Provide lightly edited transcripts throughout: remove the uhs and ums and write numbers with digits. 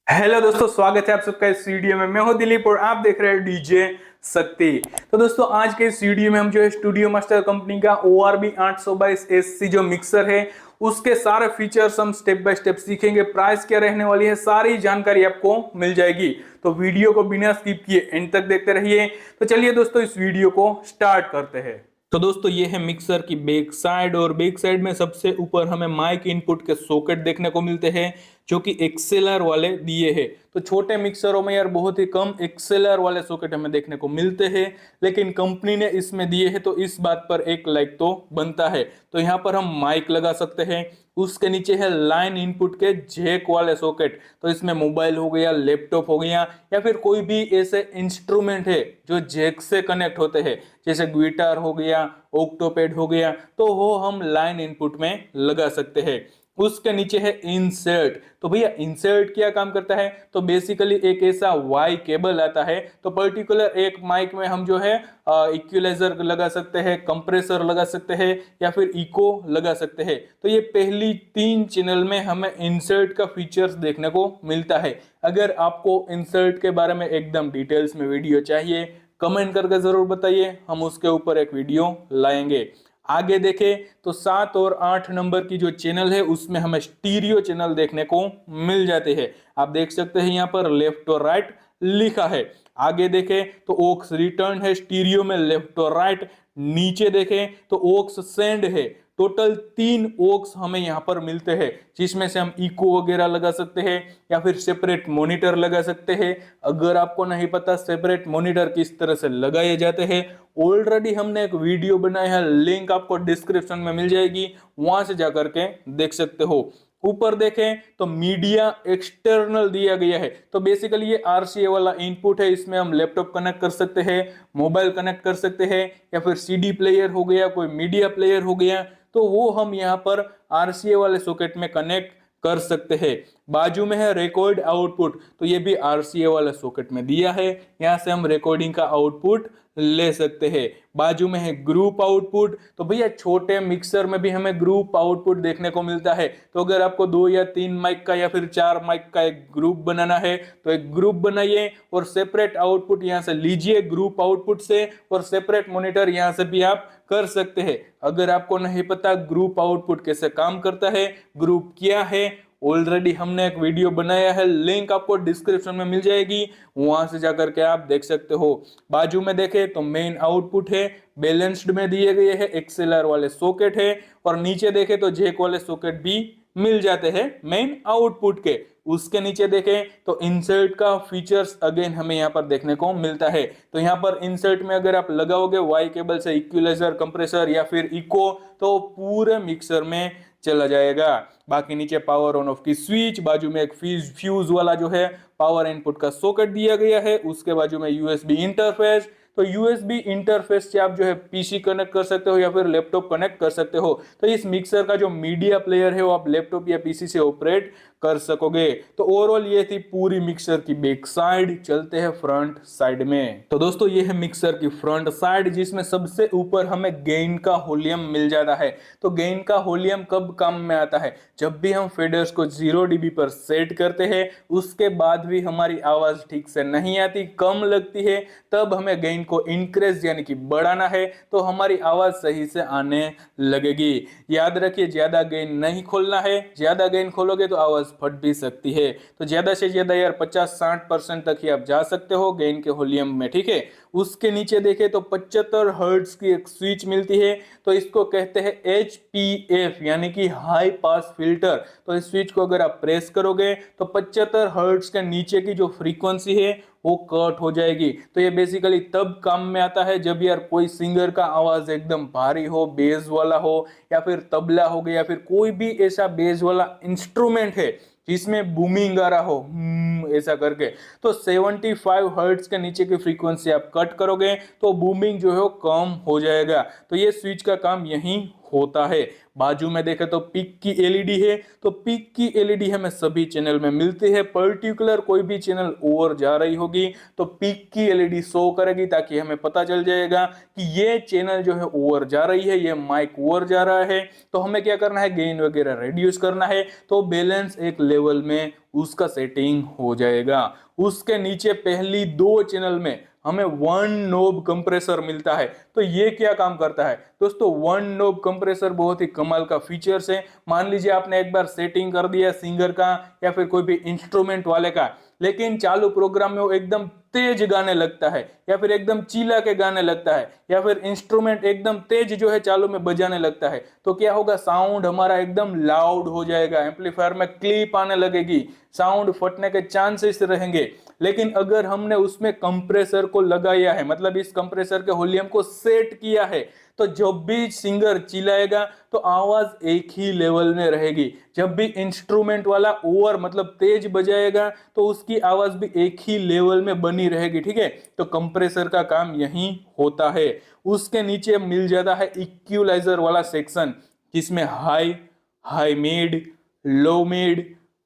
Hello दोस्तों, स्वागत है आप सबका इस वीडियो में। मैं हूं दिलीप और आप देख रहे हैं डीजे शक्ति। तो दोस्तों, आज के इस वीडियो में हम जो है स्टूडियो मास्टर कंपनी का ORB 822SC जो मिक्सर है उसके सारे फीचर्स हम स्टेप बाय स्टेप सीखेंगे। प्राइस क्या रहने वाली है, सारी जानकारी आपको मिल जाएगी। तो वीडियो को बिना स्किप किए एंड तक देखते रहिए। तो चलिए दोस्तों, इस वीडियो को स्टार्ट करते हैं। तो दोस्तों, ये है मिक्सर की बैक साइड और बैक साइड में सबसे ऊपर हमें माइक इनपुट के सॉकेट देखने को मिलते हैं जो कि एक्सेलर वाले दिए हैं। तो छोटे मिक्सरों में यार बहुत ही कम एक्सेलर वाले सॉकेट हमें देखने को मिलते हैं, लेकिन कंपनी ने इसमें दिए हैं तो इस बात पर एक लाइक तो बनता है। तो यहाँ पर हम माइक लगा सकते हैं। उसके नीचे है लाइन इनपुट के जैक वाले सॉकेट। तो इसमें मोबाइल हो गया, लैपटॉप हो गया या फिर कोई भी ऐसे इंस्ट्रूमेंट है जो जैक से कनेक्ट होते हैं, जैसे गिटार हो गया, ऑक्टोपैड हो गया, तो वो हम लाइन इनपुट में लगा सकते हैं। उसके नीचे है इंसर्ट। तो भैया इंसर्ट क्या काम करता है? तो बेसिकली एक ऐसा वाई केबल आता है। तो पर्टिकुलर एक माइक में हम जो है इक्विलाइजर लगा सकते हैं, कंप्रेसर लगा सकते हैं या फिर इको लगा सकते हैं। तो ये पहली 3 चैनल में हमें इंसर्ट का फीचर्स देखने को मिलता है। अगर आपको इंसर्ट के बारे में एकदम डिटेल्स में वीडियो चाहिए, कमेंट करके जरूर बताइए, हम उसके ऊपर एक वीडियो लाएंगे। आगे देखें तो 7 और 8 नंबर की जो चैनल है उसमें हमें स्टीरियो चैनल देखने को मिल जाते हैं। आप देख सकते हैं यहाँ पर लेफ्ट और राइट लिखा है। आगे देखें तो ओक्स रिटर्न है स्टीरियो में, लेफ्ट और राइट। नीचे देखें तो ओक्स सेंड है। टोटल 3 ओक्स हमें यहाँ पर मिलते हैं, जिसमें से हम इको वगैरह लगा सकते हैं या फिर सेपरेट मॉनिटर लगा सकते हैं। अगर आपको नहीं पता सेपरेट मॉनिटर किस तरह से लगाए जाते हैं, ऑलरेडी हमने एक वीडियो बनाया है, लिंक आपको डिस्क्रिप्शन में मिल जाएगी, वहां से जाकर के देख सकते हो। ऊपर देखें तो मीडिया एक्सटर्नल दिया गया है। तो बेसिकली ये RCA वाला इनपुट है, इसमें हम लैपटॉप कनेक्ट कर सकते हैं, मोबाइल कनेक्ट कर सकते हैं या फिर CD प्लेयर हो गया, कोई मीडिया प्लेयर हो गया, तो वो हम यहाँ पर RCA वाले सॉकेट में कनेक्ट कर सकते हैं। बाजू में है रिकॉर्ड आउटपुट। तो ये भी RCA वाले सॉकेट में दिया है, यहाँ से हम रिकॉर्डिंग का आउटपुट ले सकते हैं। बाजू में है ग्रुप आउटपुट। तो भैया छोटे मिक्सर में भी हमें ग्रुप आउटपुट देखने को मिलता है। तो अगर आपको 2 या 3 माइक का या फिर 4 माइक का एक ग्रुप बनाना है तो एक ग्रुप बनाइए और सेपरेट आउटपुट यहाँ से लीजिए ग्रुप आउटपुट से, और सेपरेट मॉनिटर यहाँ से भी आप कर सकते हैं। अगर आपको नहीं पता ग्रुप आउटपुट कैसे काम करता है, ग्रुप क्या है, ऑलरेडी हमने एक वीडियो बनाया है, लिंक आपको डिस्क्रिप्शन में मिल जाएगी, वहां से जाकर के आप देख सकते हो। बाजू में देखें तो मेन आउटपुट है, बैलेंस्ड में दिए गए हैं, एक्सेलर वाले सॉकेट है, और नीचे देखें तो जैक वाले सॉकेट भी मिल जाते हैं मेन आउटपुट के। उसके नीचे देखें तो इंसर्ट का फीचर्स अगेन हमें यहाँ पर देखने को मिलता है। तो यहाँ पर इंसर्ट में अगर आप लगाओगे वाई केबल से इक्विलाइजर, कंप्रेसर या फिर इको, तो पूरे मिक्सर में चला जाएगा। बाकी नीचे पावर ऑन ऑफ की स्विच, बाजू में एक फ्यूज वाला जो है पावर इनपुट का सॉकेट दिया गया है, उसके बाजू में USB इंटरफेस। तो USB इंटरफेस से आप जो है PC कनेक्ट कर सकते हो या फिर लैपटॉप कनेक्ट कर सकते हो। तो इस मिक्सर का जो मीडिया प्लेयर है वो आप लैपटॉप या PC से ऑपरेट कर सकोगे। तो ओवरऑल ये थी पूरी मिक्सर की बैक साइड। चलते हैं फ्रंट साइड में। तो दोस्तों, ये है मिक्सर की फ्रंट साइड, जिसमें सबसे ऊपर हमें गेन का वॉल्यूम मिल जाता है। तो गेन का वॉल्यूम कब काम में आता है? जब भी हम फेडर्स को 0 dB पर सेट करते हैं, उसके बाद भी हमारी आवाज ठीक से नहीं आती, कम लगती है, तब हमें गेन को इंक्रीज यानी कि बढ़ाना है, तो हमारी आवाज सही से आने लगेगी। याद रखिए, ज्यादा गेन नहीं खोलना है, ज्यादा गेन खोलोगे तो आवाज फट भी सकती है। तो ज्यादा से ज्यादा यार 50-60% तक ही आप जा सकते हो गेन के वॉल्यूम में, ठीक है। उसके नीचे देखें तो 75 हर्ट्ज की एक स्विच मिलती है। तो इसको कहते हैं HPF यानी कि हाई पास फिल्टर। तो इस स्विच को अगर आप प्रेस करोगे तो 75 हर्ट्ज के नीचे की जो फ्रीक्वेंसी है वो कट हो जाएगी। तो ये बेसिकली तब काम में आता है जब यार कोई सिंगर का आवाज एकदम भारी हो, बेस वाला हो, या फिर तबला हो गया, या फिर कोई भी ऐसा बेस वाला इंस्ट्रूमेंट है जिसमें बूमिंग आ रहा हो ऐसा करके। तो 75 हर्ट्ज के नीचे की फ्रीक्वेंसी आप कट करोगे तो बूमिंग जो है वो कम हो जाएगा। तो ये स्विच का काम यही होता है। बाजू में देखें तो पिक की एलईडी है, तो पिक की एलईडी हमें सभी चैनल में मिलती है। पर्टिकुलर कोई भी चैनल ओवर जा रही होगी तो पिक की एलईडी शो करेगी, ताकि हमें पता चल जाएगा कि ये चैनल जो है ओवर जा रही है, ये माइक ओवर जा रहा है। तो हमें क्या करना है, गेन वगैरह रिड्यूस करना है, तो बैलेंस एक लेवल में उसका सेटिंग हो जाएगा। उसके नीचे पहली 2 चैनल में हमें वन नोब कंप्रेसर मिलता है। तो ये क्या काम करता है दोस्तों, वन नोब कंप्रेसर बहुत ही कमाल का फीचर्स है। मान लीजिए आपने एक बार सेटिंग कर दिया सिंगर का या फिर कोई भी इंस्ट्रूमेंट वाले का, लेकिन चालू प्रोग्राम में वो एकदम तेज गाने लगता है या फिर एकदम चिल्ला के गाने लगता है या फिर इंस्ट्रूमेंट एकदम तेज जो है चालू में बजाने लगता है, तो क्या होगा, साउंड हमारा एकदम लाउड हो जाएगा, एम्पलीफायर में क्लिप आने लगेगी, साउंड फटने के चांसेस रहेंगे। लेकिन अगर हमने उसमें कंप्रेसर को लगाया है, मतलब इस कंप्रेसर के वॉल्यूम को सेट किया है, तो जब भी सिंगर चिल्लाएगा तो आवाज एक ही लेवल में रहेगी। जब भी इंस्ट्रूमेंट वाला ओवर मतलब तेज बजाएगा तो उसकी आवाज भी एक ही लेवल में बनी रहेगी। ठीक है, तो कंप्रेसर का काम यही होता है। उसके नीचे मिल जाता है इक्वलाइजर वाला सेक्शन, जिसमें हाई मिड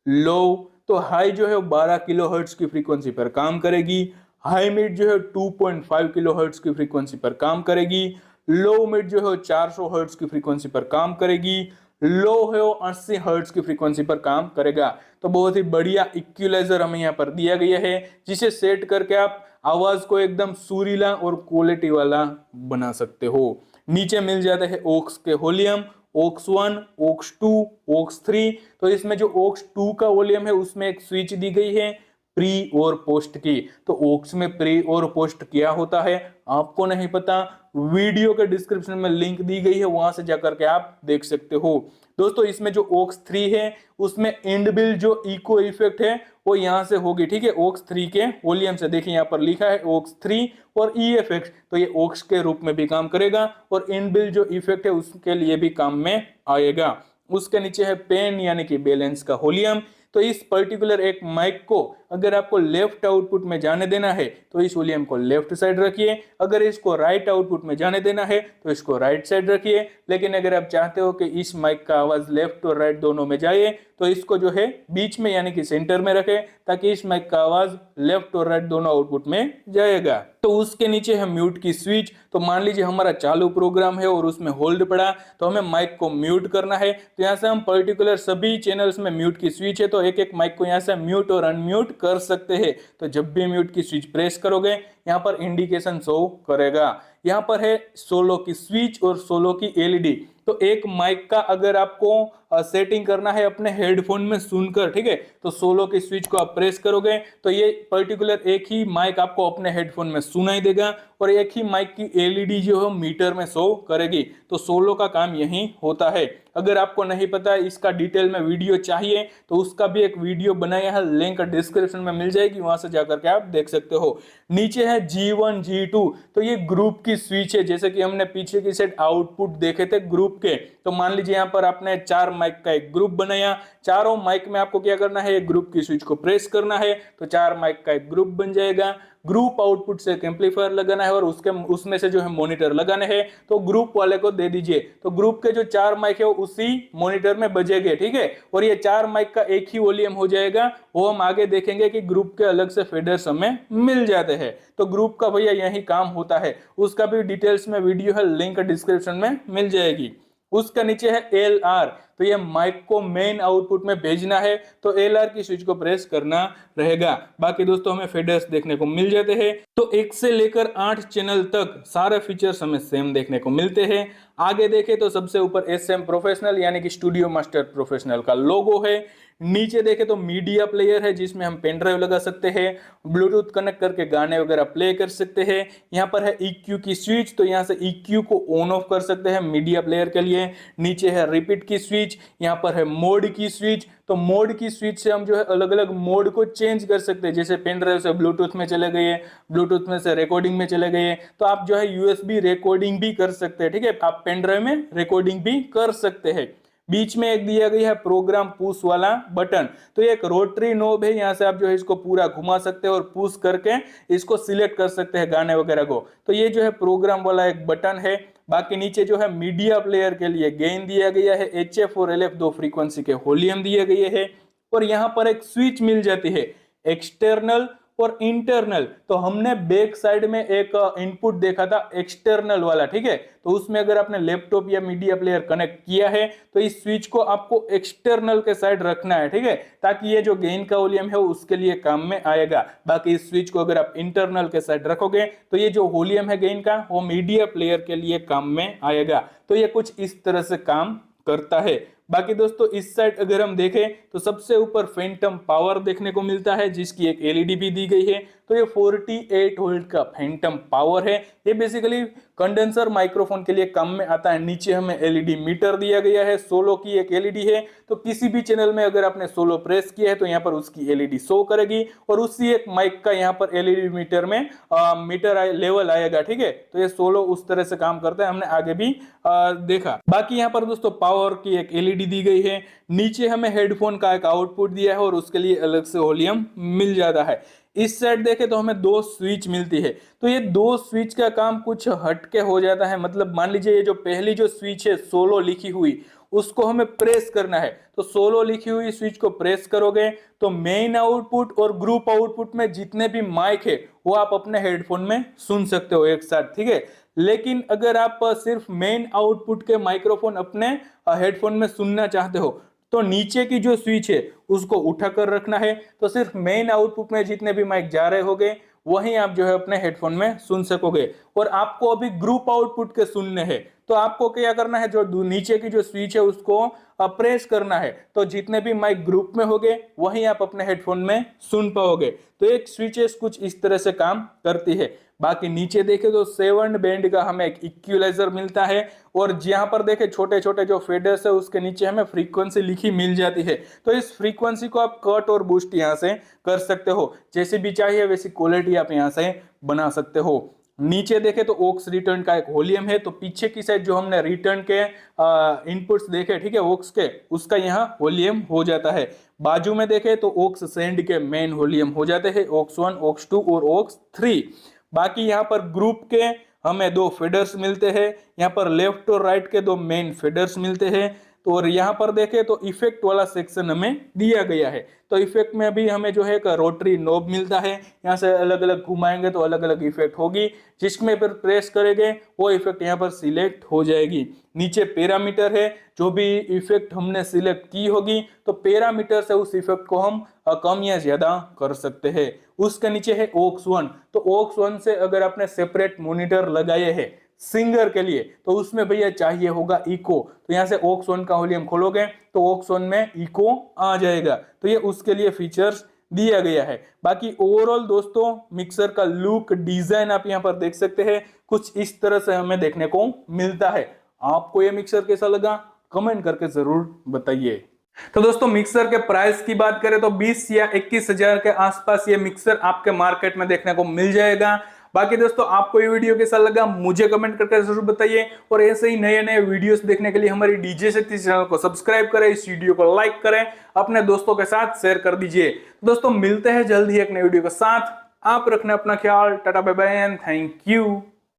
लो। तो हाई जो है 12 किलोहर्ट्ज की फ्रीक्वेंसी पर काम करेगी, हाई मिड जो है 2.5 किलोहर्ट्ज की फ्रीक्वेंसी पर काम करेगी, लो मिड जो है 400 हर्ट्ज की फ्रीक्वेंसी पर काम करेगी, लो है 80 हर्ट्ज की फ्रीक्वेंसी पर काम करेगा। तो बहुत ही बढ़िया इक्वलाइजर हमें यहाँ पर दिया गया है, जिसे सेट करके आप आवाज को एकदम सुरीला और क्वालिटी वाला बना सकते हो। नीचे मिल जाते हैं ओक्स के वॉल्यूम, ओक्स 1, ओक्स 2, ओक्स 3। तो इसमें जो ओक्स 2 का वॉल्यूम है उसमें एक स्विच दी गई है प्री और पोस्ट की। तो ओक्स में प्री और पोस्ट क्या होता है आपको नहीं पता, वीडियो के डिस्क्रिप्शन में लिंक दी गई है, वहां से जाकर के आप देख सकते हो। दोस्तों इसमें जो ओक्स 3 है उसमें इनबिल्ट जो इको इफेक्ट है वो यहां से होगी। ठीक है, ओक्स 3 के वॉल्यूम से देखिए यहाँ पर लिखा है ओक्स 3 और EFX, तो ये ओक्स के रूप में भी काम करेगा और इनबिल्ट जो इफेक्ट है उसके लिए भी काम में आएगा। उसके नीचे है पेन यानी कि बैलेंस का वॉल्यूम। तो इस पर्टिकुलर एक माइक को अगर आपको लेफ्ट आउटपुट में जाने देना है तो इस वॉल्यूम को लेफ्ट साइड रखिए, अगर इसको राइट आउटपुट में जाने देना है तो इसको राइट साइड रखिए। लेकिन अगर आप चाहते हो कि इस माइक का आवाज लेफ्ट और राइट दोनों में जाए तो इसको जो है बीच में यानी कि सेंटर में रखें, ताकि इस माइक का आवाज लेफ्ट और राइट दोनों आउटपुट में जाएगा। तो उसके नीचे है म्यूट की स्विच। तो मान लीजिए हमारा चालू प्रोग्राम है और उसमें होल्ड पड़ा, तो हमें माइक को म्यूट करना है, तो यहाँ से हम पर्टिकुलर सभी चैनल्स में म्यूट की स्विच है, तो एक एक माइक को यहाँ से म्यूट और अनम्यूट कर सकते हैं। तो जब भी म्यूट की स्विच प्रेस करोगे यहाँ पर इंडिकेशन शो करेगा। यहाँ पर है सोलो की स्विच और सोलो की एलईडी। तो एक माइक का अगर आपको सेटिंग करना है अपने हेडफोन में सुनकर, ठीक है, तो सोलो की स्विच को आप प्रेस करोगे तो ये पर्टिकुलर एक ही माइक आपको अपने हेडफोन में सुनाई देगा और एक ही माइक की एलईडी जो है मीटर में शो करेगी। तो सोलो का काम यही होता है। अगर आपको नहीं पता इसका डिटेल में वीडियो चाहिए तो उसका भी एक वीडियो बनाया है, लिंक डिस्क्रिप्शन में मिल जाएगी, वहां से जाकर के आप देख सकते हो। नीचे है G1 G2, तो ये ग्रुप की स्विच है। जैसे कि हमने पीछे की साइड आउटपुट देखे थे ग्रुप के, तो मान लीजिए यहाँ पर आपने 4 माइक का एक ग्रुप बनाया, चारों माइक में आपको क्या करना है, ग्रुप की स्विच को प्रेस करना है तो 4 माइक का एक ग्रुप बन जाएगा। ग्रुप आउटपुट से एक एम्पलीफायर लगाना है और उसमें से जो है मॉनिटर लगाने हैं, तो ग्रुप वाले को दे दीजिए, तो ग्रुप के जो 4 माइक है वो उसी मॉनिटर में बजेंगे। ठीक है, और ये 4 माइक का एक ही वॉल्यूम हो जाएगा। वो हम आगे देखेंगे कि ग्रुप के अलग से फेडर्स हमें मिल जाते हैं। तो ग्रुप का भैया यही काम होता है, उसका भी डिटेल्स में वीडियो है, लिंक डिस्क्रिप्शन में मिल जाएगी। उसका नीचे है LR, तो ये माइक को मेन आउटपुट में भेजना है तो LR की स्विच को प्रेस करना रहेगा। बाकी दोस्तों हमें फेडर्स देखने को मिल जाते हैं। तो 1 से लेकर 8 चैनल तक सारे फीचर्स हमें सेम देखने को मिलते हैं। आगे देखें तो सबसे ऊपर SM प्रोफेशनल यानी कि स्टूडियो मास्टर प्रोफेशनल का लोगो है। नीचे देखें तो मीडिया प्लेयर है जिसमें हम पेन ड्राइव लगा सकते हैं, ब्लूटूथ कनेक्ट करके गाने वगैरह प्ले कर सकते हैं। यहाँ पर है EQ की स्विच, तो यहाँ से EQ को ऑन ऑफ कर सकते हैं मीडिया प्लेयर के लिए। नीचे है रिपीट की स्विच, यहाँ पर है मोड की स्विच, तो मोड की स्विच से हम जो है अलग अलग मोड को चेंज कर सकते हैं। जैसे पेन ड्राइव से ब्लूटूथ में चले गए, ब्लूटूथ में से रिकॉर्डिंग में चले गए, तो आप जो है USB रिकॉर्डिंग भी कर सकते हैं। ठीक है, आप पेन ड्राइव में रिकॉर्डिंग भी कर सकते हैं। बीच में एक दिया गया है प्रोग्राम पुश वाला बटन। तो ये एक रोटरी नोब है, यहाँ से आप जो है इसको पूरा घुमा सकते हैं और पुश करके इसको सिलेक्ट कर सकते हैं गाने वगैरह को। तो ये जो है प्रोग्राम वाला एक बटन है। बाकी नीचे जो है मीडिया प्लेयर के लिए गेन दिया गया है, HF और LF दो फ्रीक्वेंसी के वॉल्यूम दिए गए हैं। और यहाँ पर एक स्विच मिल जाती है एक्सटर्नल और इंटरनल। तो हमने बैक साइड में एक इनपुट देखा था एक्सटर्नल वाला, ठीक है। तो उसमें अगर आपने लैपटॉप या मीडिया प्लेयर कनेक्ट किया है तो इस स्विच को आपको एक्सटर्नल के साइड रखना है, ठीक है, ताकि ये जो गेन का वॉल्यूम है उसके लिए काम में आएगा। बाकी इस स्विच को अगर आप इंटरनल के साइड रखोगे तो ये जो वॉल्यूम है गेन का वो मीडिया प्लेयर के लिए काम में आएगा। तो ये कुछ इस तरह से काम करता है। बाकी दोस्तों इस साइड अगर हम देखें तो सबसे ऊपर फैंटम पावर देखने को मिलता है, जिसकी एक एलईडी भी दी गई है। तो ये 48 वोल्ट का फैंटम पावर है। ये बेसिकली कंडेंसर माइक्रोफोन के लिए काम में आता है। नीचे हमें एलईडी मीटर दिया गया है, सोलो की एक एलईडी है। तो किसी भी चैनल में अगर आपने सोलो प्रेस किया है तो यहाँ पर उसकी एलईडी शो करेगी और उसी एक माइक का यहाँ पर एलईडी मीटर में मीटर लेवल आएगा, ठीक है। तो ये सोलो उस तरह से काम करता है, हमने आगे भी देखा। बाकी यहाँ पर दोस्तों पावर की एक एलईडी दी गई है। नीचे हमें हेडफोन का एक आउटपुट दिया है और उसके लिए अलग से वॉल्यूम मिल जाता है। इस साइड देखें तो हमें दो स्विच मिलती है। तो ये दो स्विच का काम कुछ हटके हो जाता है। मतलब मान लीजिए ये जो पहली जो स्विच है सोलो लिखी हुई, उसको हमें प्रेस करना है। तो सोलो लिखी हुई स्विच को प्रेस करोगे तो मेन आउटपुट और ग्रुप आउटपुट में जितने भी माइक है वो आप अपने हेडफोन में सुन सकते हो एक साथ, ठीक है। लेकिन अगर आप सिर्फ मेन आउटपुट के माइक्रोफोन अपने हेडफोन में सुनना चाहते हो तो नीचे की जो स्विच है उसको उठाकर रखना है। तो सिर्फ मेन आउटपुट में जितने भी माइक जा रहे होंगे वहीं आप जो है अपने हेडफोन में सुन सकोगे। और आपको अभी ग्रुप आउटपुट के सुनने हैं तो आपको क्या करना है, जो नीचे की जो स्विच है उसको प्रेस करना है। तो जितने भी माइक ग्रुप में होंगे वहीं आप अपने हेडफोन में सुन पाओगे। तो एक स्विचेस कुछ इस तरह से काम करती है। बाकी नीचे देखें तो 7 बैंड का हमें एक इक्विलाइजर मिलता है और यहाँ पर देखें छोटे छोटे जो फेडर्स है उसके नीचे हमें फ्रीक्वेंसी लिखी मिल जाती है। तो इस फ्रीक्वेंसी को आप कट और बूस्ट यहाँ से कर सकते हो, जैसे भी चाहिए वैसी क्वालिटी आप यहाँ से बना सकते हो। नीचे देखें तो ऑक्स रिटर्न का एक वॉल्यूम है। तो पीछे की साइड जो हमने रिटर्न के इनपुट्स देखे, ठीक है, ऑक्स के, उसका यहाँ वॉल्यूम हो जाता है। बाजू में देखें तो ऑक्स सेंड के मेन वॉल्यूम हो जाते हैं, ऑक्स 1, ऑक्स 2 और ऑक्स 3। बाकी यहाँ पर ग्रुप के हमें दो फेडर्स मिलते हैं। यहाँ पर लेफ्ट और राइट के दो मेन फेडर्स मिलते हैं। तो और यहाँ पर देखें तो इफेक्ट वाला सेक्शन हमें दिया गया है। तो इफेक्ट में भी हमें जो है एक रोटरी नोब मिलता है। यहाँ से अलग अलग घुमाएंगे तो अलग अलग इफेक्ट होगी, जिसमें फिर प्रेस करेंगे वो इफेक्ट यहाँ पर सिलेक्ट हो जाएगी। नीचे पैरामीटर है, जो भी इफेक्ट हमने सिलेक्ट की होगी तो पैरामीटर से उस इफेक्ट को हम कम या ज्यादा कर सकते हैं। उसके नीचे है ऑक्स 1। तो ऑक्स 1 से अगर आपने सेपरेट मॉनिटर लगाए हैं सिंगर के लिए तो उसमें भैया चाहिए होगा इको। तो यहाँ से ऑक्स 1 का वॉल्यूम खोलोगे तो ऑक्स 1 में इको आ जाएगा। तो ये उसके लिए फीचर्स दिया गया है। बाकी ओवरऑल दोस्तों मिक्सर का लुक डिजाइन आप यहाँ पर देख सकते हैं, कुछ इस तरह से हमें देखने को मिलता है। आपको ये मिक्सर कैसा लगा कमेंट करके जरूर बताइए। तो दोस्तों मिक्सर के प्राइस की बात करें तो 20 या 21 हजार के आसपास ये मिक्सर आपके मार्केट में देखने को मिल जाएगा। बाकी दोस्तों आपको ये वीडियो कैसा लगा मुझे कमेंट करके जरूर बताइए और ऐसे ही नए नए वीडियोस देखने के लिए हमारी डीजे शक्ति चैनल को सब्सक्राइब करें, इस वीडियो को लाइक करें, अपने दोस्तों के साथ शेयर कर दीजिए। दोस्तों मिलते हैं जल्द ही एक नए वीडियो के साथ। आप रखना अपना ख्याल। Tata bye bye and thank you.